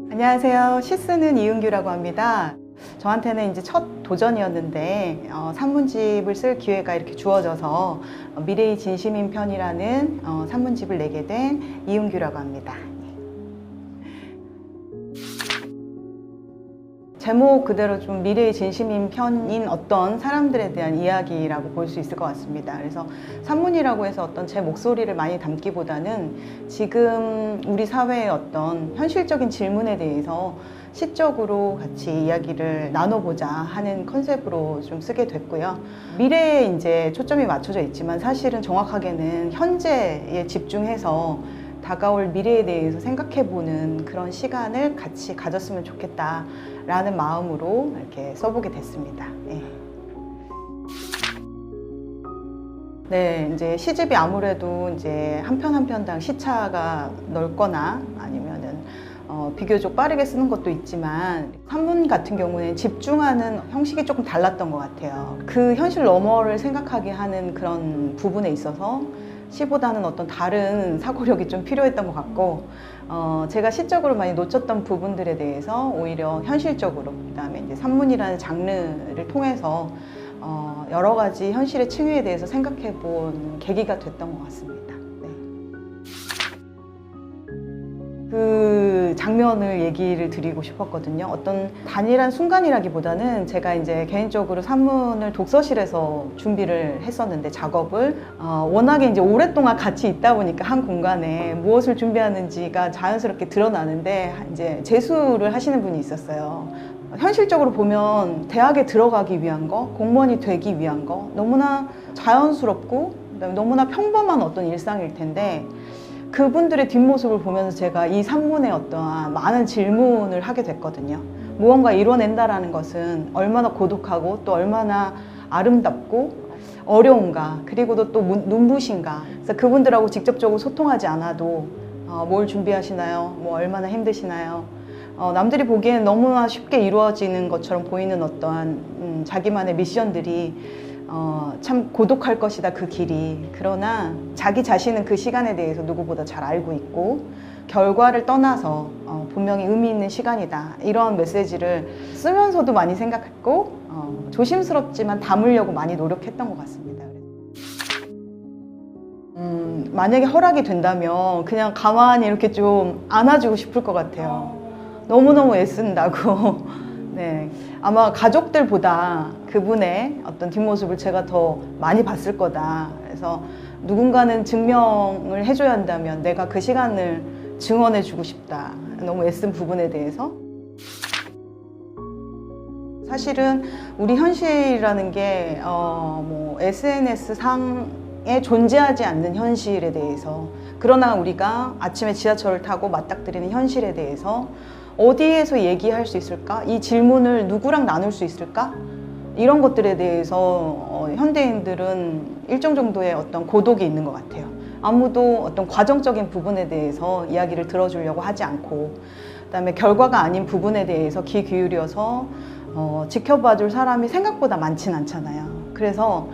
안녕하세요. 시쓰는 이은규라고 합니다. 저한테는 이제 첫 도전이었는데 산문집을 쓸 기회가 이렇게 주어져서 미래의 진심인 편이라는 산문집을 내게 된 이은규라고 합니다. 제목 그대로 좀 미래의 진심인 편인 어떤 사람들에 대한 이야기라고 볼 수 있을 것 같습니다. 그래서 산문이라고 해서 어떤 제 목소리를 많이 담기보다는 지금 우리 사회의 어떤 현실적인 질문에 대해서 시적으로 같이 이야기를 나눠보자 하는 컨셉으로 좀 쓰게 됐고요. 미래에 이제 초점이 맞춰져 있지만 사실은 정확하게는 현재에 집중해서 다가올 미래에 대해서 생각해보는 그런 시간을 같이 가졌으면 좋겠다라는 마음으로 이렇게 써보게 됐습니다. 네, 이제 시집이 아무래도 이제 한 편 한 편당 시차가 넓거나 아니면은 비교적 빠르게 쓰는 것도 있지만 산문 같은 경우에는 집중하는 형식이 조금 달랐던 것 같아요. 그 현실 너머를 생각하게 하는 그런 부분에 있어서 시보다는 어떤 다른 사고력이 좀 필요했던 것 같고 제가 시적으로 많이 놓쳤던 부분들에 대해서 오히려 현실적으로 그다음에 이제 산문이라는 장르를 통해서 여러 가지 현실의 층위에 대해서 생각해 본 계기가 됐던 것 같습니다. 네. 그 장면을 얘기를 드리고 싶었거든요. 어떤 단일한 순간이라기보다는 제가 이제 개인적으로 산문을 독서실에서 준비를 했었는데 작업을 워낙에 이제 오랫동안 같이 있다 보니까 한 공간에 무엇을 준비하는지가 자연스럽게 드러나는데 이제 재수를 하시는 분이 있었어요. 현실적으로 보면 대학에 들어가기 위한 거, 공무원이 되기 위한 거 너무나 자연스럽고 그다음에 너무나 평범한 어떤 일상일 텐데 그분들의 뒷모습을 보면서 제가 이 산문에 어떠한 많은 질문을 하게 됐거든요. 무언가 이뤄낸다라는 것은 얼마나 고독하고 또 얼마나 아름답고 어려운가, 그리고 또 눈부신가. 그래서 그분들하고 직접적으로 소통하지 않아도 뭘 준비하시나요? 뭐 얼마나 힘드시나요? 남들이 보기엔 너무나 쉽게 이루어지는 것처럼 보이는 어떠한 자기만의 미션들이 참 고독할 것이다, 그 길이. 그러나 자기 자신은 그 시간에 대해서 누구보다 잘 알고 있고 결과를 떠나서 분명히 의미 있는 시간이다, 이런 메시지를 쓰면서도 많이 생각했고 조심스럽지만 담으려고 많이 노력했던 것 같습니다. 만약에 허락이 된다면 그냥 가만히 이렇게 좀 안아주고 싶을 것 같아요. 너무너무 애쓴다고. 네, 아마 가족들보다 그분의 어떤 뒷모습을 제가 더 많이 봤을 거다. 그래서 누군가는 증명을 해줘야 한다면 내가 그 시간을 증언해주고 싶다. 너무 애쓴 부분에 대해서. 사실은 우리 현실이라는 게 뭐 SNS 상에 존재하지 않는 현실에 대해서, 그러나 우리가 아침에 지하철을 타고 맞닥뜨리는 현실에 대해서 어디에서 얘기할 수 있을까? 이 질문을 누구랑 나눌 수 있을까? 이런 것들에 대해서 현대인들은 일정 정도의 어떤 고독이 있는 것 같아요. 아무도 어떤 과정적인 부분에 대해서 이야기를 들어주려고 하지 않고, 그다음에 결과가 아닌 부분에 대해서 귀 기울여서 지켜봐줄 사람이 생각보다 많진 않잖아요. 그래서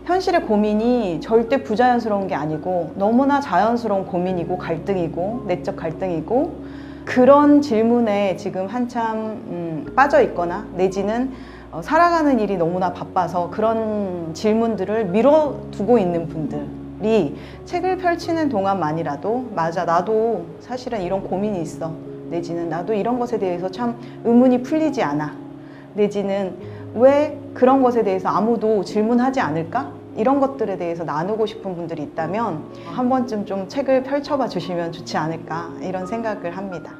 현실의 고민이 절대 부자연스러운 게 아니고 너무나 자연스러운 고민이고 갈등이고 내적 갈등이고, 그런 질문에 지금 한참 빠져 있거나 내지는 살아가는 일이 너무나 바빠서 그런 질문들을 미뤄두고 있는 분들이 책을 펼치는 동안만이라도, 맞아, 나도 사실은 이런 고민이 있어, 내지는 나도 이런 것에 대해서 참 의문이 풀리지 않아, 내지는 왜 그런 것에 대해서 아무도 질문하지 않을까? 이런 것들에 대해서 나누고 싶은 분들이 있다면 한 번쯤 좀 책을 펼쳐봐 주시면 좋지 않을까, 이런 생각을 합니다.